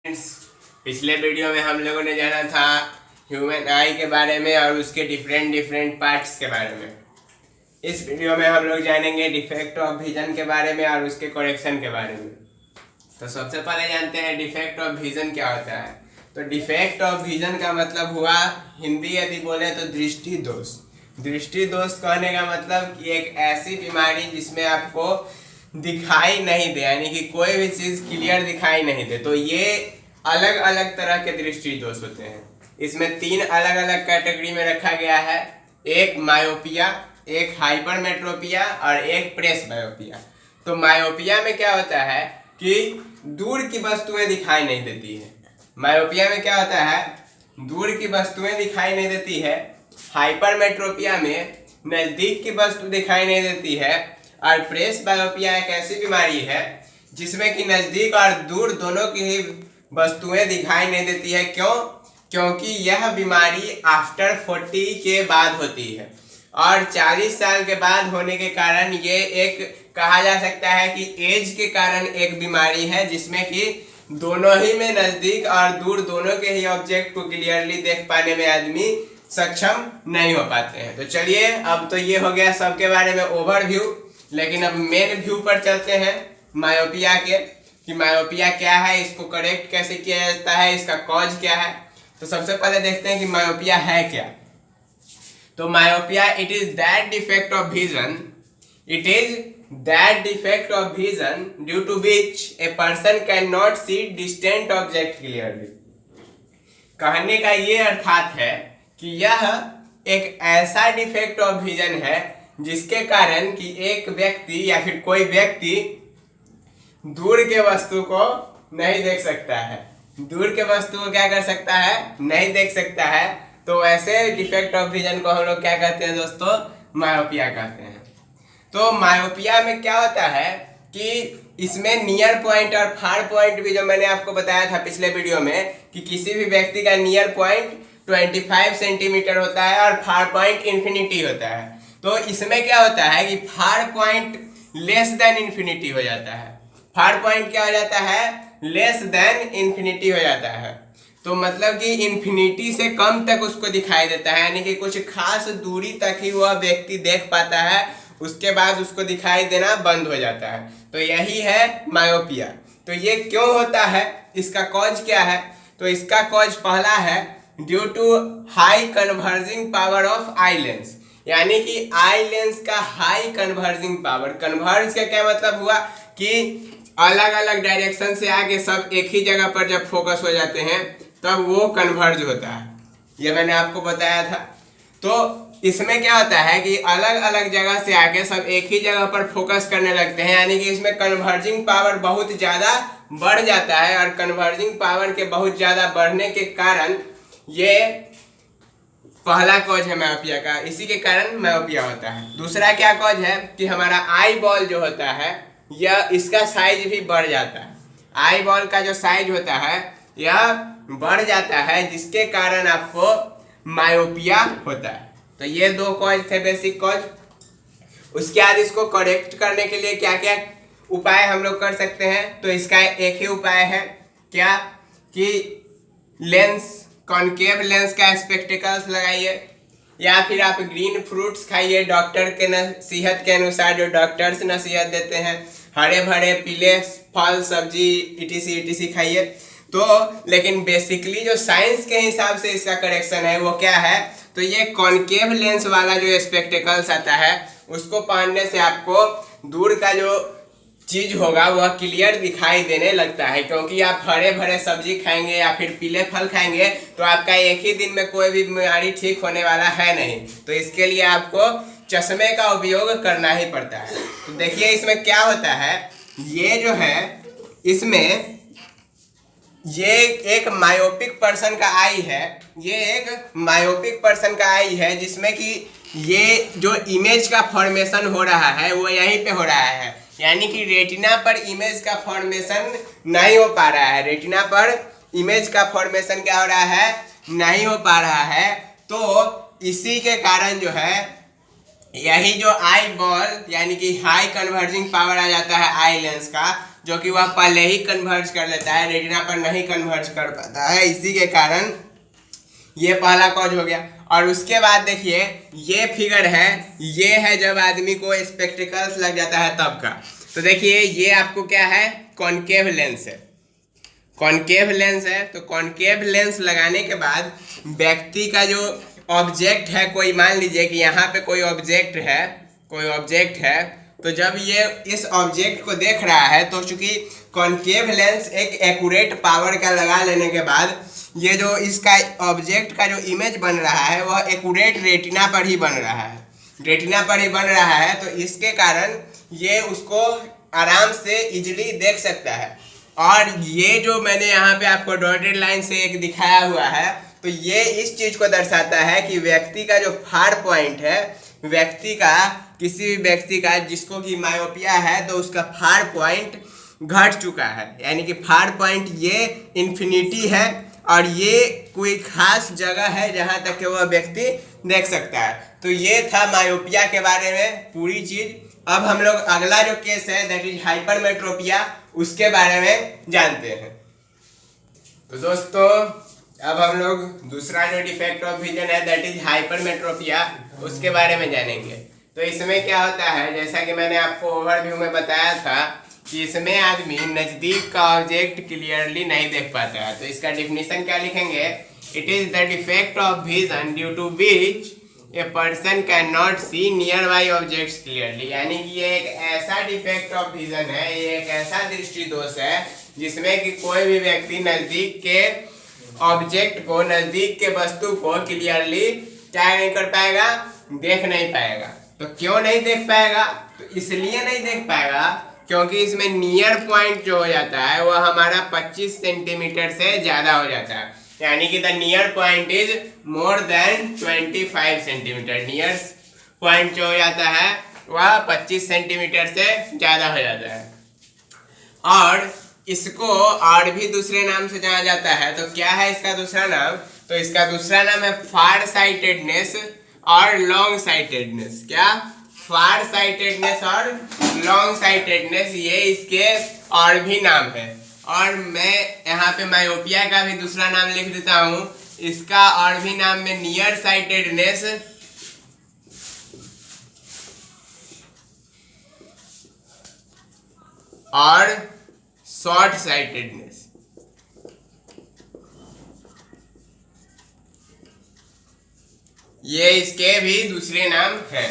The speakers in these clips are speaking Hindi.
पिछले वीडियो में हम लोगों ने जाना था ह्यूमन आई के बारे में और उसके डिफरेंट पार्ट्स के बारे में। इस वीडियो में हम लोग जानेंगे डिफेक्ट ऑफ विजन के बारे में और उसके करेक्शन के बारे में। तो सबसे पहले जानते हैं डिफेक्ट ऑफ विजन क्या होता है। तो डिफेक्ट ऑफ विजन का मतलब हुआ, हिंदी यदि बोले तो दृष्टि दोष। दृष्टि दोष कहने का मतलब कि एक ऐसी बीमारी जिसमें आपको दिखाई नहीं दे, यानी कि कोई भी चीज़ क्लियर दिखाई नहीं दे। तो ये अलग अलग तरह के दृष्टि दोष होते हैं। इसमें तीन अलग अलग कैटेगरी में रखा गया है, एक मायोपिया, एक हाइपरमेट्रोपिया और एक प्रेस बायोपिया। तो मायोपिया में क्या होता है कि दूर की वस्तुएं दिखाई नहीं देती है। मायोपिया में क्या होता है, दूर की वस्तुएं दिखाई नहीं देती है। हाइपरमेट्रोपिया में नज़दीक की वस्तु दिखाई नहीं देती है। और प्रेस बायोपिया एक ऐसी बीमारी है जिसमें कि नज़दीक और दूर दोनों की ही वस्तुएं दिखाई नहीं देती है। क्यों? क्योंकि यह बीमारी आफ्टर 40 के बाद होती है और 40 साल के बाद होने के कारण ये एक कहा जा सकता है कि एज के कारण एक बीमारी है जिसमें कि दोनों ही में नज़दीक और दूर दोनों के ही ऑब्जेक्ट को क्लियरली देख पाने में आदमी सक्षम नहीं हो पाते हैं। तो चलिए, अब तो ये हो गया सबके बारे में ओवरव्यू, लेकिन अब मेन व्यू पर चलते हैं मायोपिया के, कि मायोपिया क्या है, इसको करेक्ट कैसे किया जाता है, इसका कॉज क्या है। तो सबसे पहले देखते हैं कि मायोपिया है क्या। तो myopia it is that defect of vision, it is that defect of vision due to which a person can not see distant object clearly. कहने का ये अर्थात है कि यह एक ऐसा डिफेक्ट ऑफ विजन है जिसके कारण कि एक व्यक्ति या फिर कोई व्यक्ति दूर के वस्तु को नहीं देख सकता है। दूर के वस्तु को क्या कर सकता है, नहीं देख सकता है। तो ऐसे डिफेक्ट ऑफ विजन को हम लोग क्या कहते हैं दोस्तों, मायोपिया कहते हैं। तो मायोपिया में क्या होता है कि इसमें नियर पॉइंट और फार पॉइंट भी, जो मैंने आपको बताया था पिछले वीडियो में, कि किसी भी व्यक्ति का नियर पॉइंट 25 सेंटीमीटर होता है और फार पॉइंट इन्फिनिटी होता है। तो इसमें क्या होता है कि far point less than infinity हो जाता है। फार पॉइंट क्या हो जाता है, लेस देन इन्फिनिटी हो जाता है। तो मतलब कि इन्फिनिटी से कम तक उसको दिखाई देता है, यानी कि कुछ खास दूरी तक ही वह व्यक्ति देख पाता है, उसके बाद उसको दिखाई देना बंद हो जाता है। तो यही है मायोपिया। तो ये क्यों होता है, इसका कॉज क्या है। तो इसका कॉज पहला है due to high converging power of eye lens, यानी कि आई लेंस का हाई कन्वर्जिंग पावर। कन्वर्ज का क्या मतलब हुआ कि अलग अलग डायरेक्शन से आके सब एक ही जगह पर जब फोकस हो जाते हैं तब वो कन्वर्ज होता है, ये मैंने आपको बताया था। तो इसमें क्या होता है कि अलग अलग जगह से आके सब एक ही जगह पर फोकस करने लगते हैं, यानी कि इसमें कन्वर्जिंग पावर बहुत ज़्यादा बढ़ जाता है। और कन्वर्जिंग पावर के बहुत ज़्यादा बढ़ने के कारण ये पहला कॉज है मायोपिया का, इसी के कारण मायोपिया होता है। दूसरा क्या कॉज है कि हमारा आई बॉल जो होता है यह, इसका साइज भी बढ़ जाता है। आई बॉल का जो साइज होता है यह बढ़ जाता है, जिसके कारण आपको मायोपिया होता है। तो ये दो कॉज थे, बेसिक कॉज। उसके बाद इसको करेक्ट करने के लिए क्या क्या उपाय हम लोग कर सकते हैं। तो इसका एक ही उपाय है, क्या कि लेंस, कॉनकेव लेंस का स्पेक्टिकल्स लगाइए, या फिर आप ग्रीन फ्रूट्स खाइए डॉक्टर के नसीहत के अनुसार, जो डॉक्टर्स नसीहत देते हैं। हरे भरे पीले फल सब्जी इटीसी खाइए। तो लेकिन बेसिकली जो साइंस के हिसाब से इसका करेक्शन है वो क्या है, तो ये कॉनकेव लेंस वाला जो स्पेक्टिकल्स आता है उसको पहनने से आपको दूर का जो चीज होगा वह क्लियर दिखाई देने लगता है। क्योंकि आप हरे भरे सब्जी खाएंगे या फिर पीले फल खाएंगे तो आपका एक ही दिन में कोई भी बीमारी ठीक होने वाला है नहीं। तो इसके लिए आपको चश्मे का उपयोग करना ही पड़ता है। तो देखिए इसमें क्या होता है, ये जो है इसमें ये एक मायोपिक पर्सन का आई है, ये एक मायोपिक पर्सन का आई है, जिसमें कि ये जो इमेज का फॉर्मेशन हो रहा है वो यहीं पे हो रहा है, यानी कि रेटिना पर इमेज का फॉर्मेशन नहीं हो पा रहा है। रेटिना पर इमेज का फॉर्मेशन क्या हो रहा है, नहीं हो पा रहा है। तो इसी के कारण जो है यही जो आई बॉल, यानी कि हाई कन्वर्जिंग पावर आ जाता है आई लेंस का, जो कि वह पहले ही कन्वर्ज कर लेता है, रेटिना पर नहीं कन्वर्ज कर पाता है, इसी के कारण ये पहला कॉज हो गया। और उसके बाद देखिए ये फिगर है, ये है जब आदमी को स्पेक्टिकल्स लग जाता है तब का। तो देखिए ये आपको क्या है, कॉनकेव लेंस है, कॉनकेव लेंस है। तो कॉनकेव लेंस लगाने के बाद व्यक्ति का जो ऑब्जेक्ट है, कोई मान लीजिए कि यहाँ पे कोई ऑब्जेक्ट है, कोई ऑब्जेक्ट है, तो जब ये इस ऑब्जेक्ट को देख रहा है तो चूंकि कॉनकेव लेंस एक एक्यूरेट पावर का लगा लेने के बाद ये जो इसका ऑब्जेक्ट का जो इमेज बन रहा है वह एक्यूरेट रेटिना पर ही बन रहा है, रेटिना पर ही बन रहा है। तो इसके कारण ये उसको आराम से इजीली देख सकता है। और ये जो मैंने यहाँ पे आपको डॉटेड लाइन से एक दिखाया हुआ है, तो ये इस चीज को दर्शाता है कि व्यक्ति का जो फार पॉइंट है, व्यक्ति का, किसी भी व्यक्ति का जिसको कि मायोपिया है, तो उसका फार पॉइंट घट चुका है, यानी कि फार पॉइंट ये इन्फिनिटी है और ये कोई खास जगह है जहाँ तक कि वह व्यक्ति देख सकता है। तो ये था मायोपिया के बारे में पूरी चीज। अब हम लोग अगला जो केस है दैट इज हाइपरमेट्रोपिया, उसके बारे में जानते हैं। तो दोस्तों अब हम लोग दूसरा जो डिफेक्ट ऑफ विजन है दैट इज हाइपरमेट्रोपिया, उसके बारे में जानेंगे। तो इसमें क्या होता है, जैसा कि मैंने आपको ओवरव्यू में बताया था कि इसमें आदमी नजदीक का ऑब्जेक्ट क्लियरली नहीं देख पाता है। तो इसका डिफिनीशन क्या लिखेंगे, it is the defect of vision due to which a person can not see nearby objects clearly. यानी कि ये एक ऐसा डिफेक्ट ऑफ विजन है, ये एक ऐसा दृष्टि दोष है जिसमें कि कोई भी व्यक्ति नजदीक के ऑब्जेक्ट को, नजदीक के वस्तु को क्लियरली क्या नहीं कर पाएगा, देख नहीं पाएगा। तो क्यों नहीं देख पाएगा, तो इसलिए नहीं देख पाएगा क्योंकि इसमें नियर पॉइंट जो हो जाता है वह हमारा 25 सेंटीमीटर से ज्यादा हो जाता है, यानी कि the near point is more than 25 centimetre. Near point जो हो जाता है वह 25 सेंटीमीटर से ज्यादा हो जाता है। और इसको और भी दूसरे नाम से जाना जाता है। तो क्या है इसका दूसरा नाम, तो इसका दूसरा नाम है फार साइटेडनेस और लॉन्ग साइटेडनेस। क्या, फार साइटेडनेस और लॉन्ग साइटेडनेस, ये इसके और भी नाम है। और मैं यहाँ पे मायोपिया का भी दूसरा नाम लिख देता हूँ, इसका और भी नाम में नियर साइटेडनेस और शॉर्ट साइटेडनेस। ये इसके भी दूसरे नाम हैं।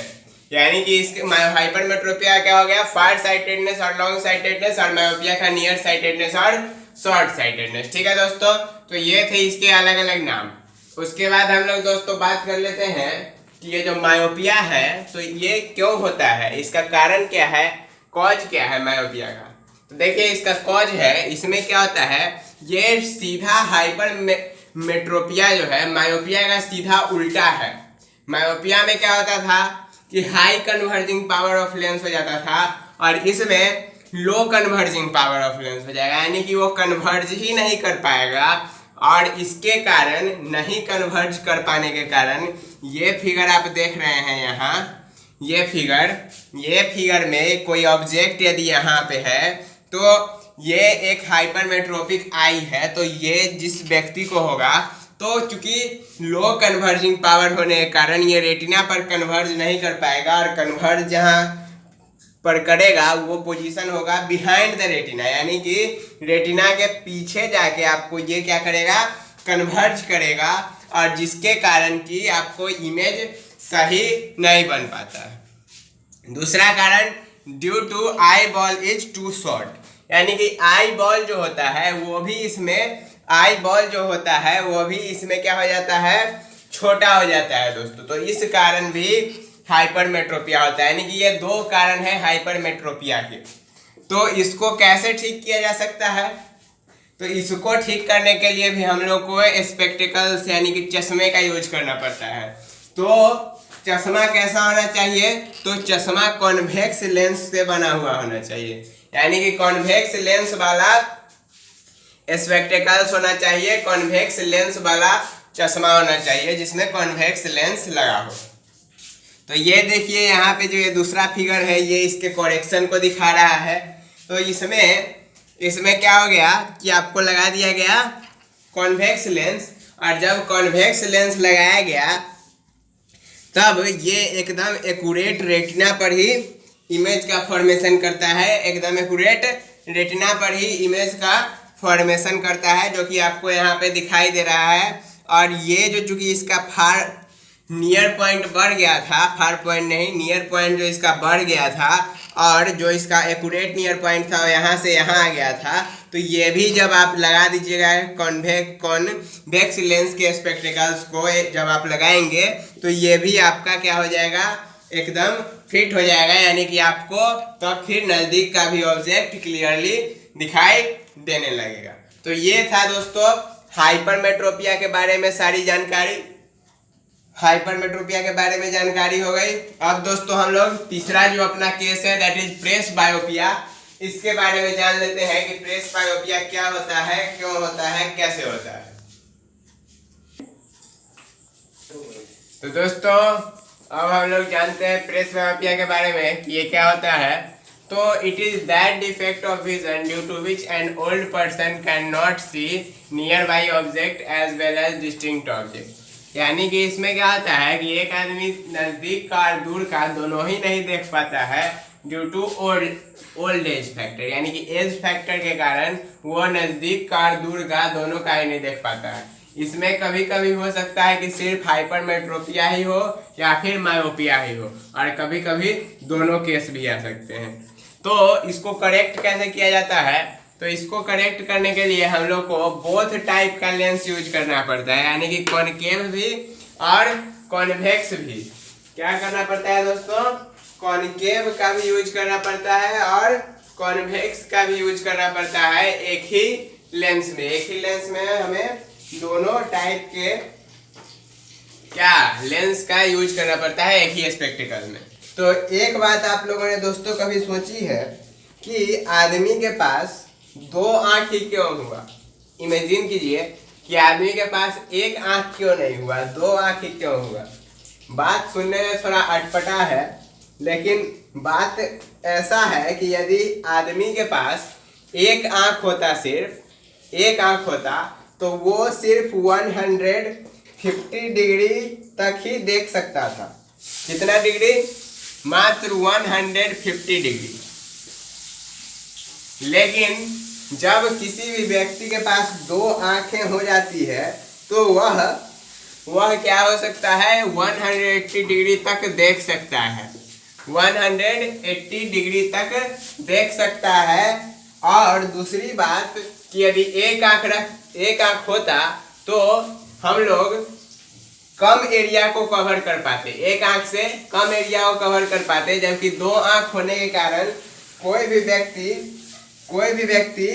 यानी कि इसके हाइपरमेट्रोपिया क्या हो गया, फार साइटेडनेस और लॉन्ग साइटेडनेस, और मायोपिया का नियर साइटेडनेस और शॉर्ट साइटेडनेस। ठीक है दोस्तों, तो ये थे इसके अलग अलग नाम। उसके बाद हम लोग दोस्तों बात कर लेते हैं कि ये जो मायोपिया है तो ये क्यों होता है, इसका कारण क्या है, कॉज क्या है मायोपिया का। तो देखिए इसका कॉज है, इसमें क्या होता है, ये सीधा हाइपरमेट्रोपिया जो है मायोपिया का सीधा उल्टा है। मायोपिया में क्या होता था कि high converging power of lens हो जाता था और इसमें लो कन्वर्जिंग पावर ऑफ लेंस हो जाएगा, यानी कि वो कन्वर्ज ही नहीं कर पाएगा। और इसके कारण, नहीं कन्वर्ज कर पाने के कारण, ये फिगर आप देख रहे हैं यहाँ, ये फिगर में कोई ऑब्जेक्ट यदि यहाँ पे है तो ये एक हाइपरमेट्रोपिक आई है, तो ये जिस व्यक्ति को होगा तो चूंकि लो कन्वर्जिंग पावर होने के कारण ये रेटिना पर कन्वर्ज नहीं कर पाएगा, और कन्वर्ज जहाँ पर करेगा वो पोजीशन होगा बिहाइंड द रेटिना, यानी कि रेटिना के पीछे जाके आपको ये क्या करेगा, कन्वर्ज करेगा, और जिसके कारण कि आपको इमेज सही नहीं बन पाता है। दूसरा कारण, due to eyeball is too short, यानी कि आई बॉल जो होता है वो भी इसमें, आई बॉल जो होता है वो भी इसमें क्या हो जाता है, छोटा हो जाता है दोस्तों। तो इस कारण भी हाइपरमेट्रोपिया होता है, यानी कि ये दो कारण है हाइपरमेट्रोपिया के। तो इसको कैसे ठीक किया जा सकता है, तो इसको ठीक करने के लिए भी हम लोग को स्पेक्टिकल्स यानी कि चश्मे का यूज करना पड़ता है। तो चश्मा कैसा होना चाहिए, तो चश्मा कॉन्वेक्स लेंस से बना हुआ होना चाहिए, यानी कि कॉन्वेक्स लेंस वाला स्पेक्टिकल्स होना चाहिए, कॉन्वेक्स लेंस वाला चश्मा होना चाहिए जिसमें कॉन्वेक्स लेंस लगा हो। तो ये देखिए यहाँ पे जो ये दूसरा फिगर है ये इसके करेक्शन को दिखा रहा है। तो इसमें इसमें क्या हो गया कि आपको लगा दिया गया कॉन्वेक्स लेंस, और जब कॉन्वेक्स लेंस लगाया गया तब ये एकदम एक्यूरेट रेटिना पर ही इमेज का फॉर्मेशन करता है, एकदम एक्यूरेट रेटिना पर ही इमेज का फॉर्मेशन करता है, जो कि आपको यहाँ पे दिखाई दे रहा है। और ये जो चूंकि इसका फार नियर पॉइंट बढ़ गया था, फार पॉइंट नहीं नियर पॉइंट जो इसका बढ़ गया था, और जो इसका एक्यूरेट नियर पॉइंट था यहाँ से यहाँ आ गया था, तो ये भी जब आप लगा दीजिएगा कॉन्वेक्स लेंस के स्पेक्टिकल्स को जब आप लगाएंगे तो ये भी आपका क्या हो जाएगा, एकदम फिट हो जाएगा, यानी कि आपको तब फिर नज़दीक का भी ऑब्जेक्ट क्लियरली दिखाई देने लगेगा। तो ये था दोस्तों हाइपरमेट्रोपिया के बारे में सारी जानकारी, हाइपरमेट्रोपिया के बारे में जानकारी हो गई। अब दोस्तों हम लोग तीसरा जो अपना केस है दैट इज प्रेस बायोपिया, इसके बारे में जान लेते हैं कि प्रेस बायोपिया क्या होता है, क्यों होता है, कैसे होता है। तो दोस्तों अब हम लोग जानते हैं प्रेस बायोपिया के बारे में कि ये क्या होता है। तो it is that defect of vision due to which an old person can not see nearby object as well as distinct object, यानी कि इसमें क्या होता है कि एक आदमी नज़दीक का और दूर का दोनों ही नहीं देख पाता है due to old age factor, यानी कि एज फैक्टर के कारण वो नज़दीक का और दूर का दोनों का ही नहीं देख पाता है। इसमें कभी कभी हो सकता है कि सिर्फ हाइपरमेट्रोपिया ही हो या फिर मायोपिया ही हो, और कभी कभी दोनों केस भी आ सकते हैं। तो इसको करेक्ट कैसे किया जाता है, तो इसको करेक्ट करने के लिए हम लोग को बोथ टाइप का लेंस यूज करना पड़ता है, यानी कि कॉनकेव भी और कॉन्वेक्स भी। क्या करना पड़ता है दोस्तों, कॉनकेव का भी यूज करना पड़ता है और कॉन्वेक्स का भी यूज करना पड़ता है एक ही लेंस में। एक ही लेंस में हमें दोनों टाइप के क्या लेंस का यूज करना पड़ता है एक ही स्पेक्टिकल में। तो एक बात आप लोगों ने दोस्तों कभी सोची है कि आदमी के पास दो आंख ही क्यों हुआ। इमेजिन कीजिए कि आदमी के पास एक आंख क्यों नहीं हुआ, दो आंख ही क्यों हुआ। बात सुनने में थोड़ा अटपटा है, लेकिन बात ऐसा है कि यदि आदमी के पास एक आंख होता, सिर्फ एक आंख होता, तो वो सिर्फ 150 डिग्री तक ही देख सकता था। कितना डिग्री, मात्र 150 डिग्री। लेकिन जब किसी भी व्यक्ति के पास दो आंखें हो जाती है तो वह क्या हो सकता है, 180 डिग्री तक देख सकता है, 180 डिग्री तक देख सकता है। और दूसरी बात कि यदि एक आंख होता तो हम लोग कम एरिया को कवर कर पाते, एक आंख से कम एरिया को कवर कर पाते, जबकि दो आंख होने के कारण कोई भी व्यक्ति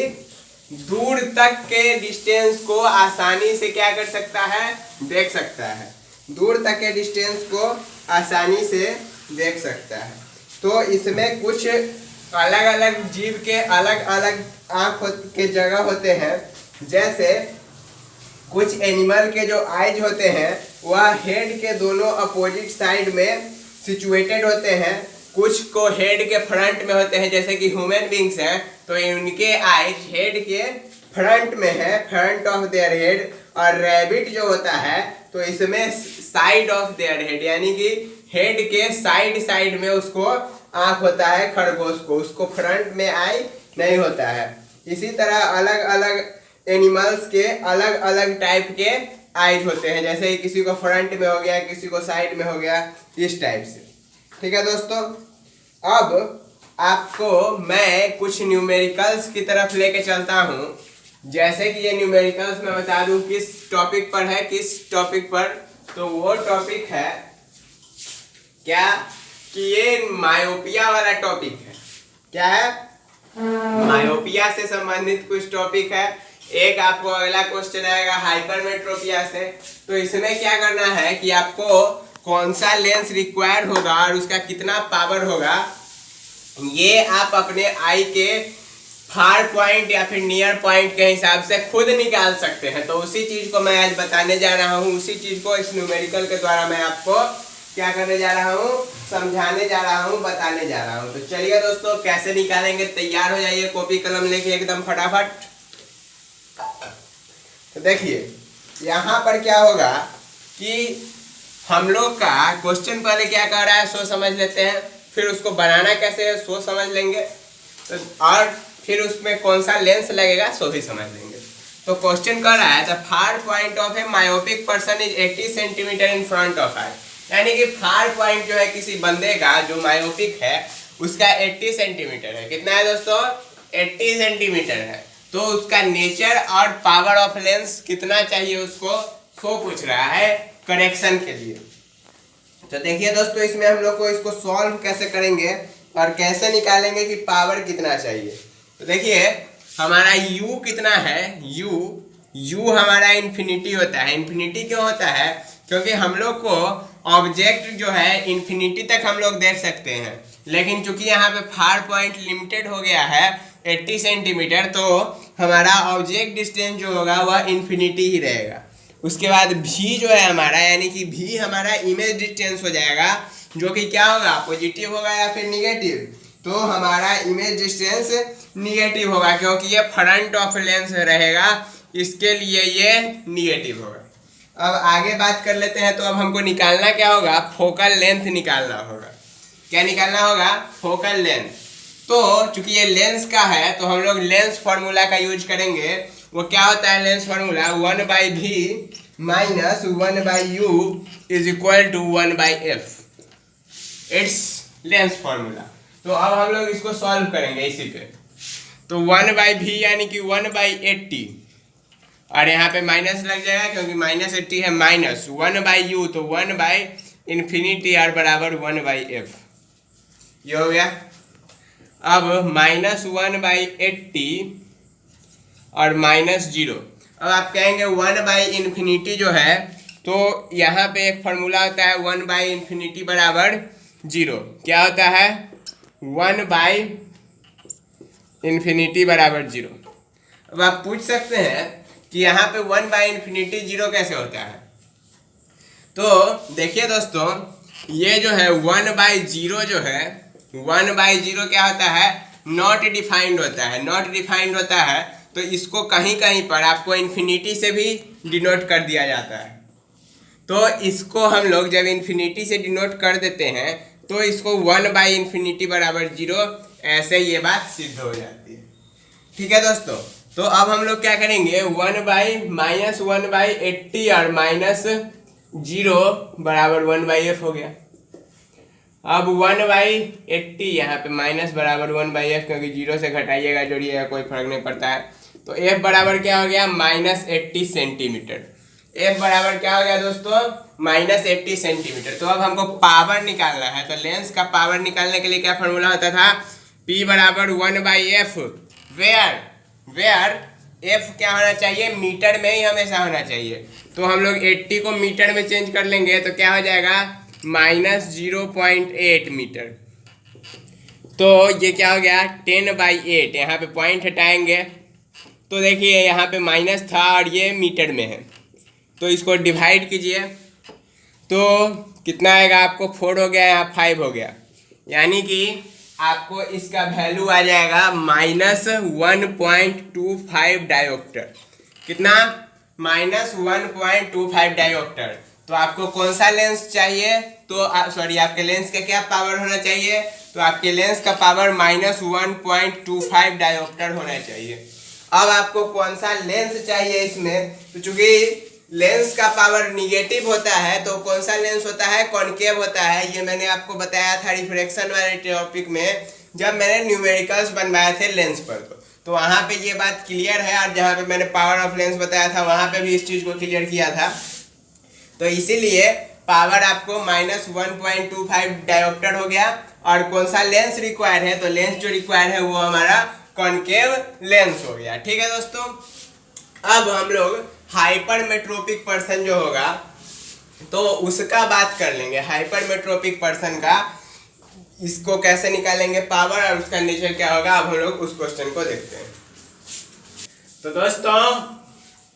दूर तक के डिस्टेंस को आसानी से क्या कर सकता है, देख सकता है, दूर तक के डिस्टेंस को आसानी से देख सकता है। तो इसमें कुछ अलग अलग जीव के अलग अलग आँख के जगह होते हैं, जैसे कुछ एनिमल के जो आइज होते हैं वह हेड के दोनों अपोजिट साइड में सिचुएटेड होते हैं, कुछ को हेड के फ्रंट में होते हैं, जैसे कि ह्यूमन बींग्स हैं तो इनके आइज हेड के फ्रंट में है, फ्रंट ऑफ देयर हेड। और रैबिट जो होता है तो इसमें साइड ऑफ देयर हेड, यानी कि हेड के साइड में उसको आँख होता है, खरगोश को उसको फ्रंट में आई नहीं होता है। इसी तरह अलग अलग एनिमल्स के अलग अलग टाइप के आइज होते हैं, जैसे कि किसी को फ्रंट में हो गया, किसी को साइड में हो गया, इस टाइप से। ठीक है दोस्तों, अब आपको मैं कुछ न्यूमेरिकल्स की तरफ लेके चलता हूँ। जैसे कि ये न्यूमेरिकल्स मैं बता दूँ किस टॉपिक पर है, किस टॉपिक पर, तो वो टॉपिक है क्या कि ये मायोपिया वाला टॉपिक है। क्या है, मायोपिया से संबंधित कुछ टॉपिक है। एक आपको अगला क्वेश्चन आएगा हाइपरमेट्रोपिया से। तो इसमें क्या करना है कि आपको कौन सा लेंस रिक्वायर होगा और उसका कितना पावर होगा, ये आप अपने आई के फार पॉइंट या फिर नियर पॉइंट के हिसाब से खुद निकाल सकते हैं। तो उसी चीज़ को मैं आज बताने जा रहा हूँ, उसी चीज़ को इस न्यूमेरिकल के द्वारा मैं आपको क्या करने जा रहा हूँ, समझाने जा रहा हूँ, बताने जा रहा हूँ। तो चलिए दोस्तों कैसे निकालेंगे, तैयार हो जाइए कॉपी कलम लेके एकदम फटाफट। तो देखिए यहाँ पर क्या होगा कि हम लोग का क्वेश्चन पहले क्या कर रहा है सो समझ लेते हैं, फिर उसको बनाना कैसे है सो समझ लेंगे, तो और फिर उसमें कौन सा लेंस लगेगा सो भी समझ लेंगे। तो क्वेश्चन कर रहा है the far point of a myopic person is 80 centimetre in front of eye, यानी कि फार पॉइंट जो है किसी बंदे का जो मायोपिक है उसका 80 सेंटीमीटर है। कितना है दोस्तों, 80 सेंटीमीटर है। तो उसका नेचर और पावर ऑफ लेंस कितना चाहिए उसको, सो पूछ रहा है करेक्शन के लिए। तो देखिए दोस्तों इसमें हम लोग को इसको सॉल्व कैसे करेंगे और कैसे निकालेंगे कि पावर कितना चाहिए। तो देखिए हमारा u कितना है, u हमारा इन्फिनिटी होता है। इन्फिनिटी क्यों होता है, क्योंकि हम लोग को ऑब्जेक्ट जो है इन्फिनिटी तक हम लोग देख सकते हैं, लेकिन चूंकि यहाँ पे फार पॉइंट लिमिटेड हो गया है 80 सेंटीमीटर, तो हमारा ऑब्जेक्ट डिस्टेंस जो होगा वह इन्फिनिटी ही रहेगा। उसके बाद v जो है हमारा, यानी कि v हमारा इमेज डिस्टेंस हो जाएगा, जो कि क्या होगा, पॉजिटिव होगा या फिर निगेटिव। तो हमारा इमेज डिस्टेंस निगेटिव होगा, क्योंकि ये फ्रंट ऑफ लेंस रहेगा, इसके लिए ये निगेटिव होगा। अब आगे बात कर लेते हैं। तो अब हमको निकालना क्या होगा, फोकल लेंथ निकालना होगा। क्या निकालना होगा, फोकल लेंथ। तो चूंकि ये लेंस का है तो हम लोग लेंस फार्मूला का यूज करेंगे। वो क्या होता है lens formula, 1/v minus 1/u is equal to 1/f, it's lens formula. तो अब हम लोग इसको सॉल्व करेंगे इसी पे। तो 1/v यानी कि 1/80, और यहाँ पे माइनस लग जाएगा क्योंकि -80 है, माइनस 1/u तो 1/∞ और बराबर 1/f, ये हो गया। अब -1/80 और -0। अब आप कहेंगे 1/∞ जो है, तो यहाँ पे एक फार्मूला होता है 1/∞ बराबर 0। क्या होता है, 1/∞ बराबर 0। अब आप पूछ सकते हैं कि यहाँ पे 1/∞ 0 कैसे होता है। तो देखिए दोस्तों ये जो है 1/0 जो है, 1/0 क्या होता है, नॉट डिफाइंड होता है। नॉट डिफाइंड होता है तो इसको कहीं कहीं पर आपको इन्फिनिटी से भी डिनोट कर दिया जाता है। तो इसको हम लोग जब इन्फिनिटी से डिनोट कर देते हैं तो इसको 1/∞ बराबर 0, ऐसे ये बात सिद्ध हो जाती है। ठीक है दोस्तों, तो अब हम लोग क्या करेंगे, 1/-1/80 और -0 बराबर 1/f हो गया। अब 1/80 यहाँ पे माइनस बराबर 1/f, क्योंकि 0 से घटाइएगा जोड़िएगा कोई फर्क नहीं पड़ता है। तो f बराबर क्या हो गया, -80 सेंटीमीटर। f बराबर क्या हो गया दोस्तों, -80 सेंटीमीटर। तो अब हमको पावर निकालना है। तो लेंस का पावर निकालने के लिए क्या फॉर्मूला होता था, P बराबर 1/f, वेयर f क्या होना चाहिए, मीटर में ही हमेशा होना चाहिए। तो हम लोग 80 को मीटर में चेंज कर लेंगे तो क्या हो जाएगा, -0.8 मीटर। तो ये क्या हो गया, 10/8। यहाँ पे पॉइंट हटाएंगे तो देखिए यहाँ पे माइनस था और ये मीटर में है, तो इसको डिवाइड कीजिए तो कितना आएगा आपको, 4 हो गया, यहाँ 5 हो गया, यानी कि आपको इसका वैल्यू आ जाएगा -1.25 डायोप्टर। कितना, -1.25 डायोप्टर। तो आपको कौन सा लेंस चाहिए, तो सॉरी आपके लेंस का क्या पावर होना चाहिए, तो आपके लेंस का पावर -1.25 डायोप्टर होना चाहिए। अब आपको कौन सा लेंस चाहिए इसमें, तो चूंकि लेंस का पावर निगेटिव होता है तो कौन सा लेंस होता है, कॉनकेव होता है। ये मैंने आपको बताया था रिफ्रैक्शन वाले टॉपिक में, जब मैंने न्यूमेरिकल्स बनवाए थे लेंस पर। तो वहाँ पे ये बात क्लियर है, और जहाँ पे मैंने पावर ऑफ लेंस बताया था वहाँ पे भी इस चीज़ को क्लियर किया था। तो इसीलिए पावर आपको -1.25 डायोप्टर हो गया। और कौन सा लेंस रिक्वायर है, तो लेंस जो रिक्वायर है वो हमारा कॉनकेव लेंस हो गया। ठीक है दोस्तों, अब हम लोग हाइपरमेट्रोपिक पर्सन जो होगा तो उसका बात कर लेंगे। हाइपरमेट्रोपिक पर्सन का इसको कैसे निकालेंगे पावर और उसका नेचर क्या होगा, अब हम लोग उस क्वेश्चन को देखते हैं। तो दोस्तों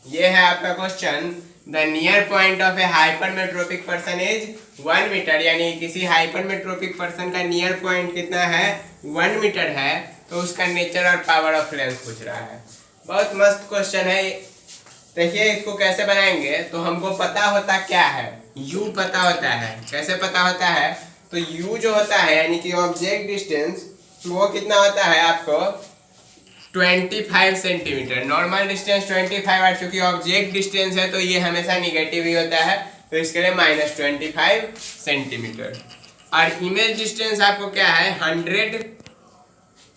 ये है आपका question. The near point of a hypermetropic person is 1 metre, यानी किसी हाइपरमेट्रोपिक पर्सन का नियर पॉइंट कितना है 1 मीटर है, तो उसका नेचर और पावर ऑफ लेंस पूछ रहा है। बहुत मस्त क्वेश्चन है। देखिए इसको कैसे बनाएंगे, तो हमको पता होता क्या है, u पता होता है। कैसे पता होता है, तो u जो होता है यानी कि ऑब्जेक्ट डिस्टेंस, वो कितना होता है आपको 25 सेंटीमीटर। नॉर्मल डिस्टेंस 25 और चूंकि ऑब्जेक्ट डिस्टेंस है तो ये हमेशा निगेटिव ही होता है, तो इसके लिए -25 सेंटीमीटर। और इमेज डिस्टेंस आपको क्या है 100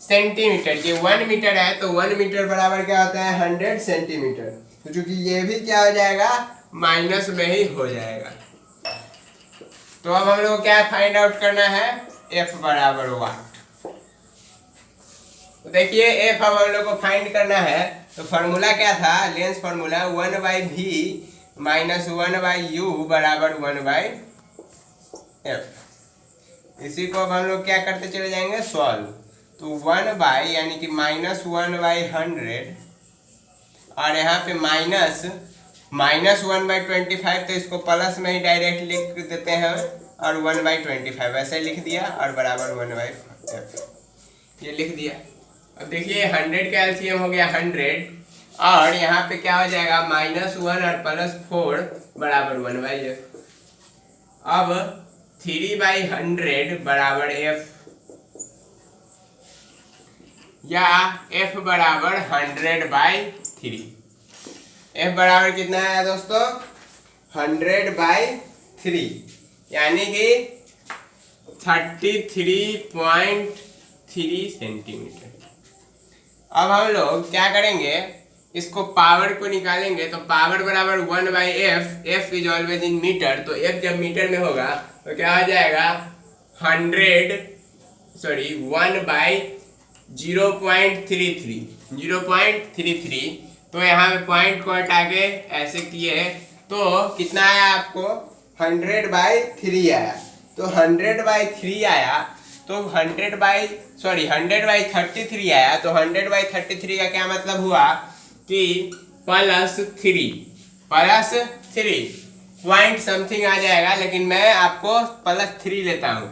सेंटीमीटर। ये 1 मीटर है तो 1 मीटर बराबर क्या होता है 100 सेंटीमीटर। तो चूंकि ये भी क्या हो जाएगा माइनस में ही हो जाएगा। तो अब हम लोग क्या फाइंड आउट करना है, f बराबर 1। तो देखिए f अब हम लोग को फाइंड करना है, तो फॉर्मूला क्या था, lens formula 1/v minus 1/u बराबर 1/f। इसी को अब हम लोग क्या करते चले जाएंगे सॉल्व। तो 1 यानी कि -1/100 और यहाँ पे -1/25, तो इसको प्लस में ही डायरेक्ट लिख देते हैं और 1/25 ऐसे लिख दिया और बराबर 1/f ये लिख दिया। अब देखिए 100 का एलसीएम हो गया 100 और यहाँ पे क्या हो जाएगा -1 और +4 बराबर 1/f। अब 3/100 बराबर f, या f बराबर 100/3। f बराबर कितना है दोस्तों 100/3, यानी कि 33.3 सेंटीमीटर। अब हम लोग क्या करेंगे, इसको पावर को निकालेंगे। तो पावर बराबर 1/f, f is always in metre, तो f जब मीटर में होगा तो क्या हो जाएगा 0.33। तो यहाँ पे पॉइंट को हटा के ऐसे किए तो कितना आया आपको 100/3 आया। तो 100/3 आया, तो 100/33 आया। तो 100/33 का क्या मतलब हुआ कि +3 पॉइंट समथिंग आ जाएगा, लेकिन मैं आपको +3 लेता हूँ,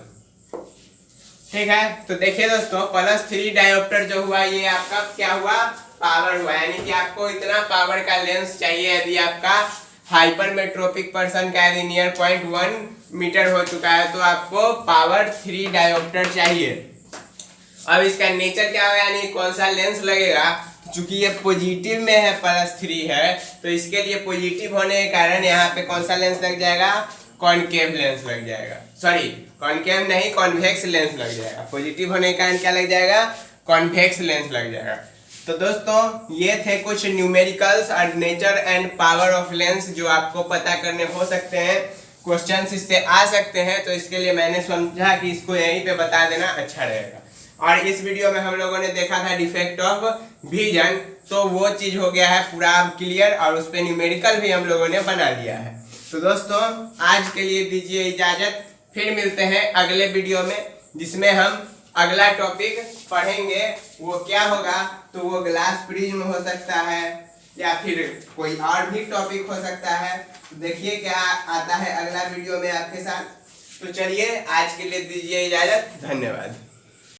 ठीक है। तो देखिए दोस्तों +3 डायोप्टर जो हुआ ये आपका क्या हुआ पावर हुआ, यानी कि आपको इतना पावर का लेंस चाहिए। यदि आपका हाइपरमेट्रोपिक पर्सन का यदि नियर पॉइंट 1 मीटर हो चुका है तो आपको पावर 3 डायोप्टर चाहिए। अब इसका नेचर क्या होगा, यानी कौन सा लेंस लगेगा, चूंकि ये पॉजिटिव में है +3 है, तो इसके लिए पॉजिटिव होने के कारण यहाँ पे कौन सा लेंस लग जाएगा कॉनकेव लेंस लग जाएगा। सॉरी कॉनकेव नहीं, कॉन्वेक्स लेंस लग जाएगा। पॉजिटिव होने के कारण क्या लग जाएगा कॉन्वेक्स लेंस लग जाएगा। तो दोस्तों ये थे कुछ न्यूमेरिकल्स और nature and power of lens जो आपको पता करने हो सकते हैं, क्वेश्चंस इससे आ सकते हैं। तो इसके लिए मैंने समझा कि इसको यहीं पे बता देना अच्छा रहेगा। और इस वीडियो में हम लोगों ने देखा था डिफेक्ट ऑफ विजन, तो वो चीज हो गया है पूरा क्लियर और उस पर न्यूमेरिकल भी हम लोगों ने बना लिया है। तो दोस्तों आज के लिए दीजिए इजाजत, फिर मिलते हैं अगले वीडियो में जिसमें हम अगला टॉपिक पढ़ेंगे। वो क्या होगा, तो वो ग्लास प्रिज्म हो सकता है या फिर कोई और भी टॉपिक हो सकता है। देखिए क्या आता है अगला वीडियो में आपके साथ। तो चलिए आज के लिए दीजिए इजाजत, धन्यवाद।